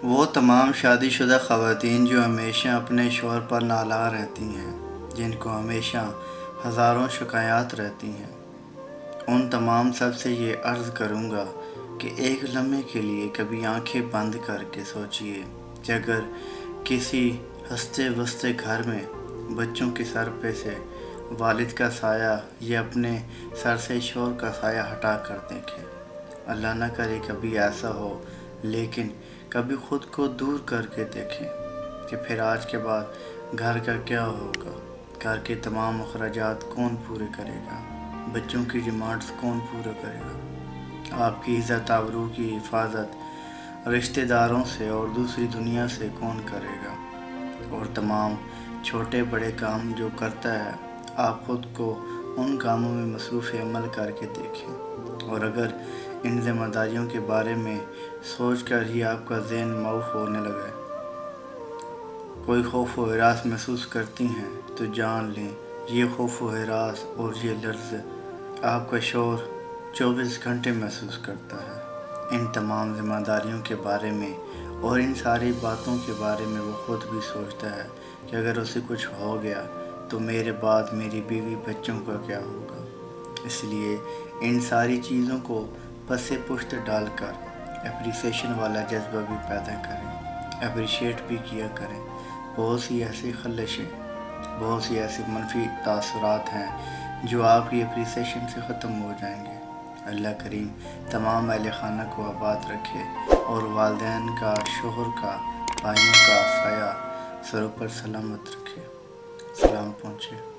وہ تمام شادی شدہ خواتین جو ہمیشہ اپنے شوہر پر نالاں رہتی ہیں، جن کو ہمیشہ ہزاروں شکایات رہتی ہیں، ان تمام سب سے یہ عرض کروں گا کہ ایک لمحے کے لیے کبھی آنکھیں بند کر کے سوچئے کہ اگر کسی ہنستے وستے گھر میں بچوں کے سر پہ سے والد کا سایہ یا اپنے سر سے شوہر کا سایہ ہٹا کر دیکھیں۔ اللہ نہ کرے کبھی ایسا ہو، لیکن کبھی خود کو دور کر کے دیکھیں کہ پھر آج کے بعد گھر کا کیا ہوگا، گھر کے تمام اخراجات کون پورے کرے گا، بچوں کی ڈیمانڈز کون پورا کرے گا، آپ کی عزت آبرو کی حفاظت رشتہ داروں سے اور دوسری دنیا سے کون کرے گا، اور تمام چھوٹے بڑے کام جو کرتا ہے آپ خود کو ان کاموں میں مصروف عمل کر کے دیکھیں، اور اگر ان ذمہ داریوں کے بارے میں سوچ کر ہی آپ کا ذہن معوف ہونے لگے، کوئی خوف و ہراس محسوس کرتی ہیں تو جان لیں یہ خوف و ہراس اور یہ لرز آپ کا شوہر 24 گھنٹے محسوس کرتا ہے۔ ان تمام ذمہ داریوں کے بارے میں اور ان ساری باتوں کے بارے میں وہ خود بھی سوچتا ہے کہ اگر اسے کچھ ہو گیا تو میرے بعد میری بیوی بچوں کا کیا ہوگا۔ اس لیے ان ساری چیزوں کو پس پشت ڈال کر اپریسیشن والا جذبہ بھی پیدا کریں، اپریشیٹ بھی کیا کریں۔ بہت سی ایسی خلشیں، بہت سی ایسی منفی تاثرات ہیں جو آپ کی اپریسیشن سے ختم ہو جائیں گے۔ اللہ کریم تمام اہل خانہ کو آباد رکھے اور والدین کا، شوہر کا، بھائیوں کا سایہ سروں پر سلامت رکھے۔ سلام پہنچے۔